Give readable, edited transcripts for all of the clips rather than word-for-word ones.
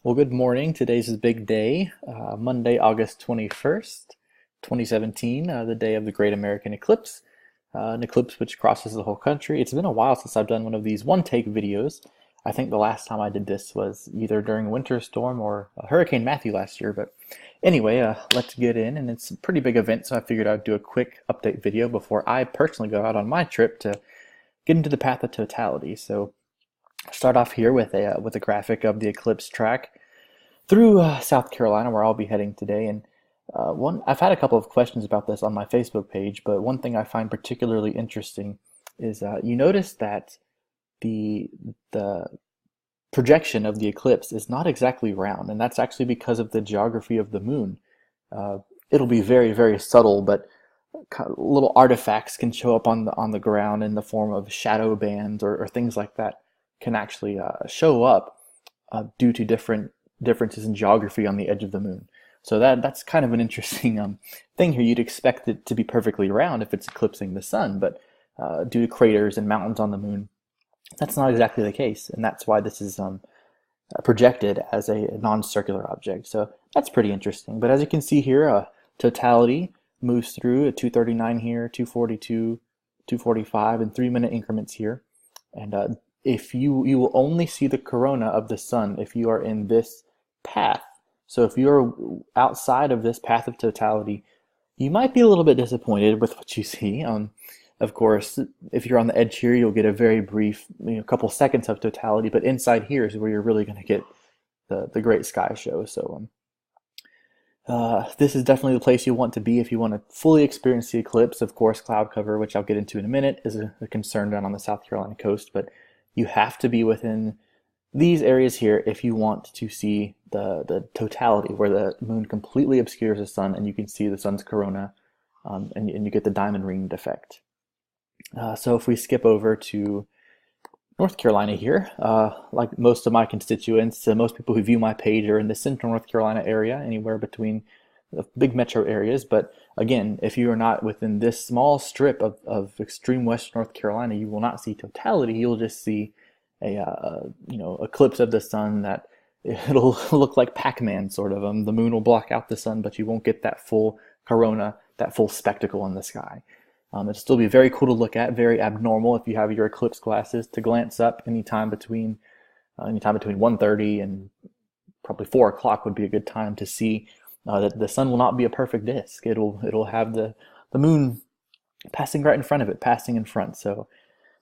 Well, good morning. Today's a big day, Monday, August 21st, 2017, the day of the Great American Eclipse, an eclipse which crosses the whole country. It's been a while since I've done one of these one-take videos. I think the last time I did this was either during a winter storm or Hurricane Matthew last year. But anyway, let's get in, and it's a pretty big event, so I figured I'd do a quick update video before I personally go out on my trip to get into the path of totality. So start off here with a graphic of the eclipse track through South Carolina, where I'll be heading today. And I've had a couple of questions about this on my Facebook page, but one thing I find particularly interesting is you notice that the projection of the eclipse is not exactly round, and that's actually because of the geography of the moon. It'll be very, very subtle, but little artifacts can show up on the ground in the form of shadow bands or things like that can actually show up due to differences in geography on the edge of the moon. So that's kind of an interesting thing here. You'd expect it to be perfectly round if it's eclipsing the sun, but due to craters and mountains on the moon, that's not exactly the case, and that's why this is projected as a non-circular object. So that's pretty interesting. But as you can see here, totality moves through at 239 here, 242, 245, in 3-minute increments here. And if you will only see the corona of the sun if you are in this path. So if you're outside of this path of totality, you might be a little bit disappointed with what you see. Of course, if you're on the edge here, you'll get a very brief, couple seconds of totality, but inside here is where you're really going to get the great sky show. So this is definitely the place you want to be if you want to fully experience the eclipse. Of course, cloud cover, which I'll get into in a minute, is a concern down on the South Carolina coast, but you have to be within these areas here if you want to see the totality, where the moon completely obscures the sun and you can see the sun's corona, and you get the diamond ringed effect. So if we skip over to North Carolina here, like most of my constituents, most people who view my page are in the central North Carolina area, anywhere between the big metro areas. But again, if you are not within this small strip of extreme western North Carolina, you will not see totality. You'll just see a eclipse of the sun that it'll look like Pac-Man sort of. The moon will block out the sun, but you won't get that full corona, that full spectacle in the sky. It'll still be very cool to look at, very abnormal if you have your eclipse glasses to glance up anytime between 1:30 and probably 4 o'clock would be a good time to see that the sun will not be a perfect disk. It'll have the moon passing right in front of it, passing in front. So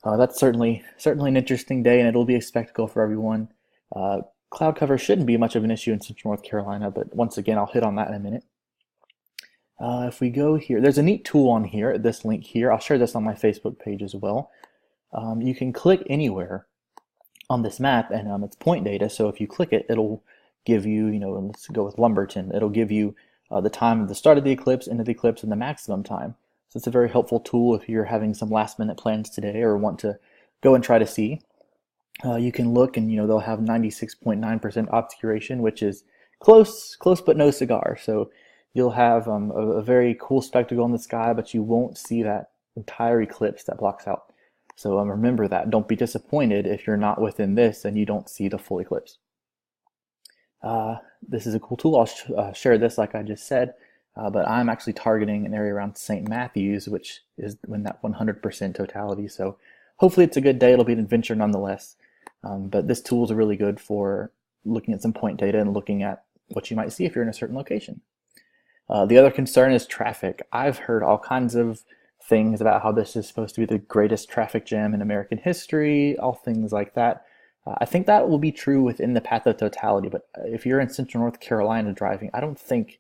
that's certainly an interesting day, and it'll be a spectacle for everyone. Cloud cover shouldn't be much of an issue in Central North Carolina, but once again, I'll hit on that in a minute. If we go here, there's a neat tool on here, this link here. I'll share this on my Facebook page as well. You can click anywhere on this map, and it's point data. So if you click it, it'll give you, let's go with Lumberton. It'll give you the time of the start of the eclipse, end of the eclipse, and the maximum time. So it's a very helpful tool if you're having some last-minute plans today or want to go and try to see. You can look, and they'll have 96.9% obscuration, which is close but no cigar. So you'll have a very cool spectacle in the sky, but you won't see that entire eclipse that blocks out. So remember that. Don't be disappointed if you're not within this and you don't see the full eclipse. This is a cool tool. I'll share this like I just said, but I'm actually targeting an area around St. Matthews, which is when that 100% totality. So hopefully it's a good day. It'll be an adventure nonetheless. But this tool is really good for looking at some point data and looking at what you might see if you're in a certain location. The other concern is traffic. I've heard all kinds of things about how this is supposed to be the greatest traffic jam in American history, all things like that. I think that will be true within the path of totality, but if you're in Central North Carolina driving, I don't think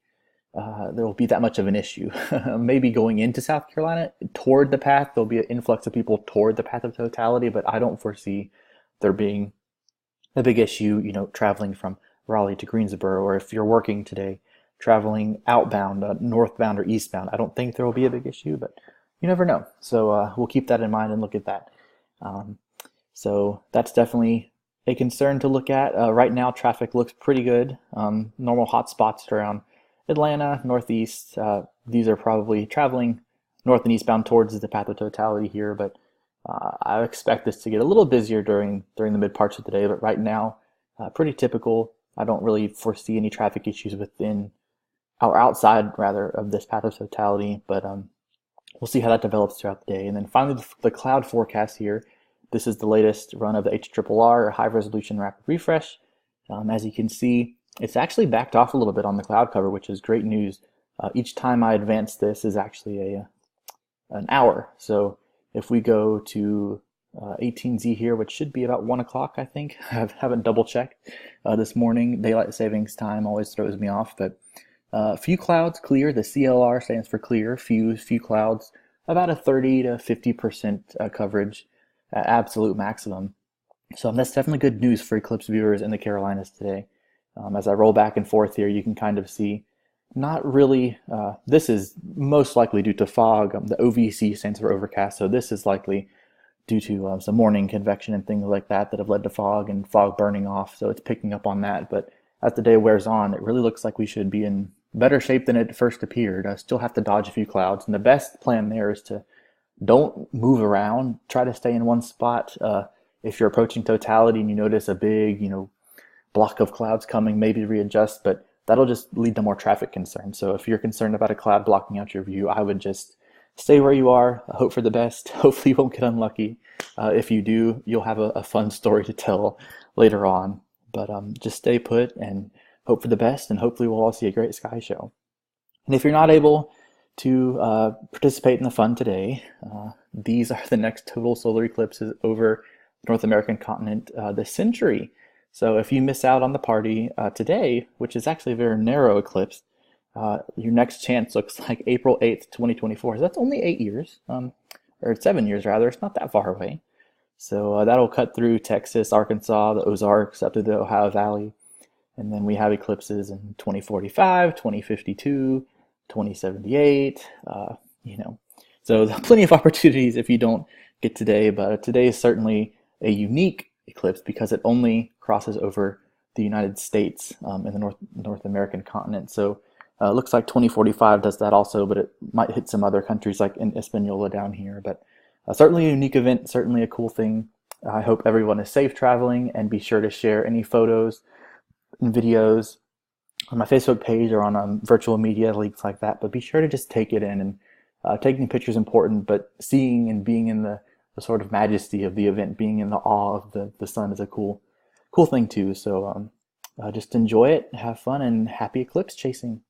there will be that much of an issue. Maybe going into South Carolina, toward the path, there'll be an influx of people toward the path of totality, but I don't foresee there being a big issue, traveling from Raleigh to Greensboro, or if you're working today, traveling outbound, northbound or eastbound. I don't think there will be a big issue, but you never know. So we'll keep that in mind and look at that. So that's definitely a concern to look at. Right now, traffic looks pretty good. Normal hot spots around Atlanta, Northeast. These are probably traveling north and eastbound towards the path of totality here, but I expect this to get a little busier during the mid parts of the day. But right now, pretty typical. I don't really foresee any traffic issues within or outside rather of this path of totality, but we'll see how that develops throughout the day. And then finally, the cloud forecast here. This is the latest run of the HRRR, or High Resolution Rapid Refresh. As you can see, it's actually backed off a little bit on the cloud cover, which is great news. Each time I advance this is actually an hour. So if we go to 18Z here, which should be about 1 o'clock, I think. I haven't double checked this morning. Daylight savings time always throws me off, but few clouds clear. The CLR stands for clear. Few clouds, about a 30 to 50% coverage at absolute maximum. So that's definitely good news for eclipse viewers in the Carolinas today. As I roll back and forth here, you can kind of see not really, this is most likely due to fog. The OVC stands for overcast, so this is likely due to some morning convection and things like that have led to fog and fog burning off, so it's picking up on that. But as the day wears on, it really looks like we should be in better shape than it first appeared. I still have to dodge a few clouds, and the best plan there is to don't move around. Try to stay in one spot. If you're approaching totality and you notice a big, block of clouds coming, maybe readjust, but that'll just lead to more traffic concerns. So if you're concerned about a cloud blocking out your view, I would just stay where you are, hope for the best. Hopefully you won't get unlucky. If you do, you'll have a fun story to tell later on. But just stay put and hope for the best, and hopefully we'll all see a great sky show. And if you're not able to participate in the fun today, these are the next total solar eclipses over the North American continent this century. So if you miss out on the party today, which is actually a very narrow eclipse, your next chance looks like April 8th, 2024. So that's only 8 years, or 7 years rather. It's not that far away. So that'll cut through Texas, Arkansas, the Ozarks, up to the Ohio Valley. And then we have eclipses in 2045, 2052, 2078, So plenty of opportunities if you don't get today, but today is certainly a unique eclipse because it only crosses over the United States in the North American continent. So it looks like 2045 does that also, but it might hit some other countries like in Hispaniola down here. But certainly a unique event, certainly a cool thing. I hope everyone is safe traveling, and be sure to share any photos and videos on my Facebook page or on virtual media, links like that. But be sure to just take it in. And taking pictures is important, but seeing and being in the sort of majesty of the event, being in the awe of the sun is a cool thing too. So just enjoy it, have fun, and happy eclipse chasing.